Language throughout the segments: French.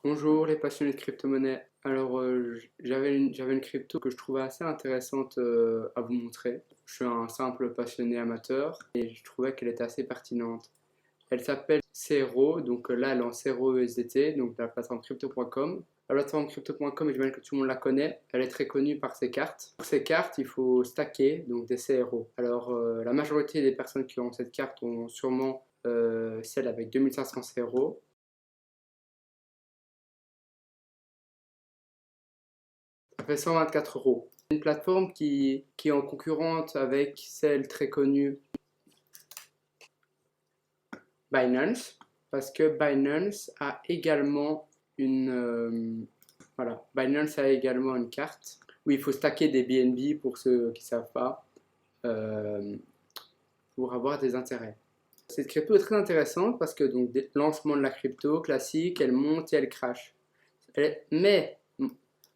Bonjour les passionnés de crypto-monnaie. Alors j'avais une crypto que je trouvais assez intéressante à vous montrer. Je suis un simple passionné amateur et je trouvais qu'elle était assez pertinente. Elle s'appelle Cero, donc là elle est en Cero USDT, donc la plateforme crypto.com. La plateforme crypto.com, j'imagine que tout le monde la connaît, elle est très connue par ses cartes. Pour ces cartes, il faut stacker donc des CRO. Alors la majorité des personnes qui ont cette carte ont sûrement celle avec 2500 CRO. Ça fait 124 euros. Une plateforme qui est en concurrente avec celle très connue Binance, parce que Binance a également voilà, Binance a également une carte où il faut stacker des BNB pour ceux qui ne savent pas, euh, pour avoir des intérêts. Cette crypto est très intéressante parce que donc dès le lancement de la crypto classique, elle monte et elle crash. Mais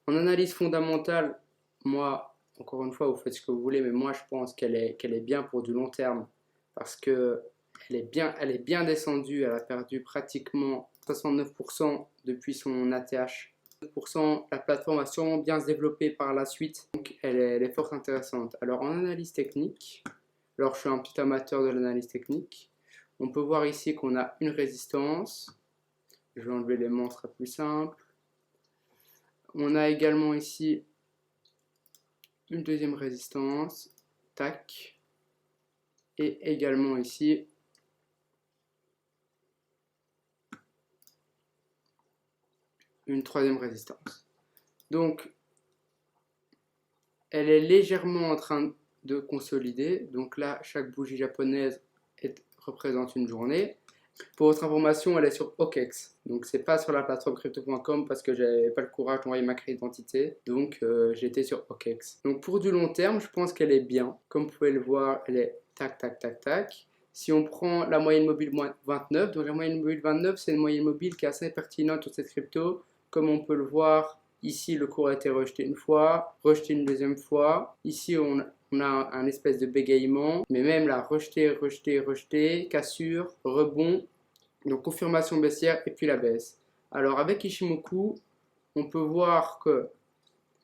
en analyse fondamentale, moi, encore une fois, vous faites ce que vous voulez, mais moi, je pense qu'elle est bien pour du long terme parce que elle est bien descendue. Elle a perdu pratiquement 69% depuis son ATH. 9%, la plateforme va sûrement bien se développer par la suite, donc elle est fort intéressante. Alors, en analyse technique, alors je suis un petit amateur de l'analyse technique, on peut voir ici qu'on a une résistance. Je vais enlever les ce sera plus simple. On a également ici une deuxième résistance, tac, et également ici une troisième résistance. Donc, elle est légèrement en train de consolider. Donc là, chaque bougie japonaise représente une journée. Pour votre information, elle est sur OKEx. Donc, c'est pas sur la plateforme crypto.com parce que j'avais pas le courage d'envoyer ma carte d'identité. Donc, j'étais sur OKEx. Donc, pour du long terme, je pense qu'elle est bien. Comme vous pouvez le voir, elle est tac, tac, tac, tac. Si on prend la moyenne mobile 29, donc la moyenne mobile 29, c'est une moyenne mobile qui est assez pertinente sur cette crypto. Comme on peut le voir, ici, le cours a été rejeté une fois, rejeté une deuxième fois. Ici, on a un espèce de bégaiement, mais même là, rejeté, rejeté, rejeté, cassure, rebond, donc confirmation baissière et puis la baisse. Alors avec Ishimoku, on peut voir que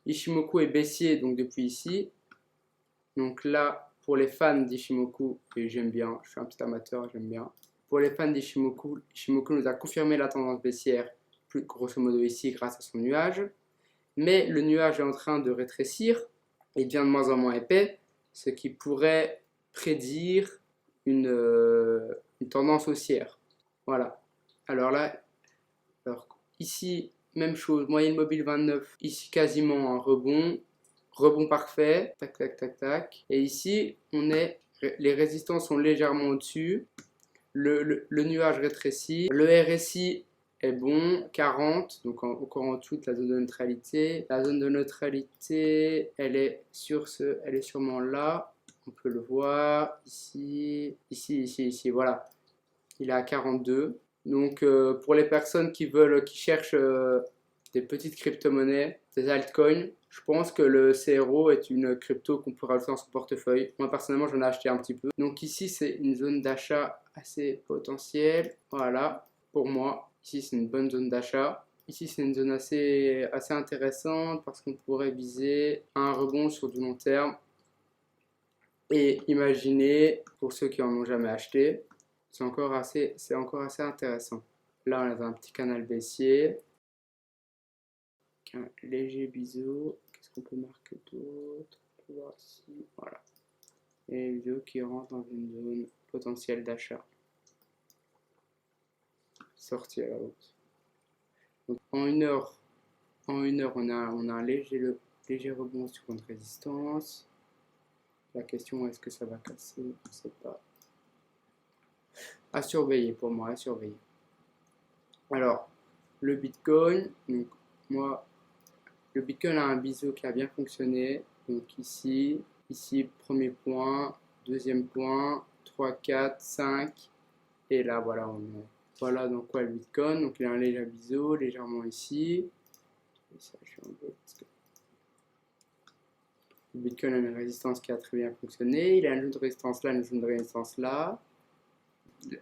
Ishimoku est baissier donc depuis ici. Donc là, pour les fans d'Ishimoku, et j'aime bien, je suis un petit amateur, j'aime bien. Pour les fans d'Ishimoku, Ishimoku nous a confirmé la tendance baissière, plus grosso modo ici grâce à son nuage. Mais le nuage est en train de rétrécir, il devient de moins en moins épais, ce qui pourrait prédire une tendance haussière. Voilà. Alors là, alors ici, même chose, moyenne mobile 29, ici quasiment un rebond, rebond parfait, tac, tac, tac, tac. Et ici, les résistances sont légèrement au-dessus, le nuage rétrécit, le RSI est bon, 40, donc encore en dessous de la zone de neutralité. La zone de neutralité, elle est sûrement là. On peut le voir ici, ici, voilà. Il est à 42. Donc pour les personnes qui cherchent des petites crypto-monnaies, des altcoins, je pense que le CRO est une crypto qu'on peut rajouter dans son portefeuille. Moi personnellement j'en ai acheté un petit peu. Donc ici c'est une zone d'achat assez potentielle. Voilà, pour moi, ici c'est une bonne zone d'achat. Ici c'est une zone assez intéressante parce qu'on pourrait viser un rebond sur du long terme. Et imaginez, pour ceux qui en ont jamais acheté, c'est encore assez intéressant. Là, on a un petit canal baissier, un léger biseau. Qu'est-ce qu'on peut marquer d'autre? On peut voir ici, voilà. Et une vidéo qui rentre dans une zone potentielle d'achat. Sortie à la hausse. Donc, en une heure on a un léger rebond sur une résistance. La question est-ce que ça va casser? Je ne sais pas. À surveiller pour moi, à surveiller. Alors, le Bitcoin, donc moi, le Bitcoin a un biseau qui a bien fonctionné. Donc ici, premier point, deuxième point, 3, 4, 5. Et là, voilà, voilà donc quoi le Bitcoin. Donc il a un léger biseau, légèrement ici. Et ça, je suis un peu... Le Bitcoin a une résistance qui a très bien fonctionné. Il a une zone de résistance là, une zone de résistance là.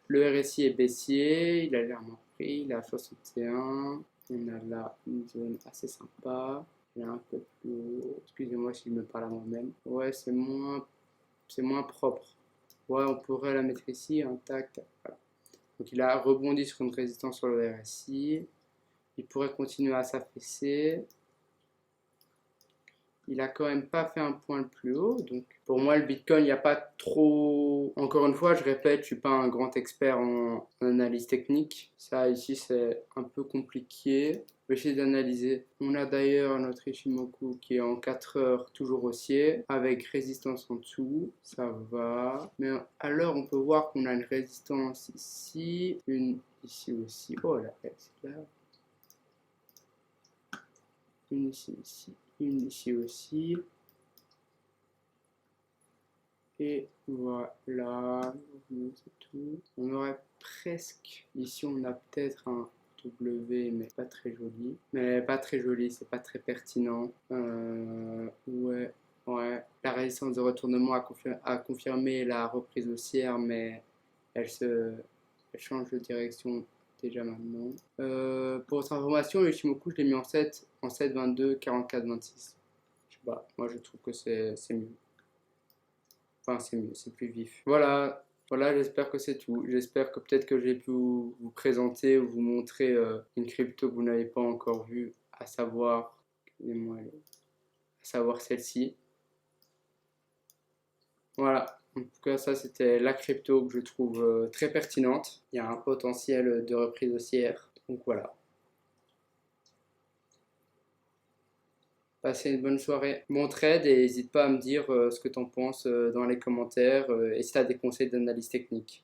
Le RSI est baissier, il a légèrement pris, il est à 61. On a là une zone assez sympa. Elle est un peu plus haut. Excusez-moi si je me parle à moi-même. Ouais, c'est moins propre. Ouais, on pourrait la mettre ici, intact. Voilà. Donc il a rebondi sur une résistance sur le RSI. Il pourrait continuer à s'affaisser. Il a quand même pas fait un point le plus haut. Donc pour moi, le Bitcoin, il n'y a pas trop. Encore une fois, je répète, je suis pas un grand expert en analyse technique. Ça, ici, c'est un peu compliqué. Je vais essayer d'analyser. On a d'ailleurs notre Ichimoku qui est en 4 heures, toujours haussier, avec résistance en dessous. Ça va. Mais alors, on peut voir qu'on a une résistance ici, une ici aussi. Oh là, c'est là. Une ici, ici, une ici aussi. Et voilà, c'est tout. On aurait presque, ici on a peut-être un W, mais pas très joli. Mais pas très joli, c'est pas très pertinent. Ouais, ouais. La résistance de retournement a confirmé la reprise haussière, mais elle change de direction déjà maintenant. Pour votre information, le Shimoku, je l'ai mis en 7, 22, 44, 26. Je sais pas, moi je trouve que c'est mieux. Enfin, c'est mieux, c'est plus vif. Voilà, voilà, j'espère que c'est tout. J'espère que peut-être que j'ai pu vous présenter ou vous montrer une crypto que vous n'avez pas encore vue, à savoir, celle-ci. Voilà, en tout cas, ça c'était la crypto que je trouve très pertinente. Il y a un potentiel de reprise haussière. Donc voilà. Passez une bonne soirée. Bon trade et n'hésite pas à me dire ce que tu en penses dans les commentaires et si tu as des conseils d'analyse technique.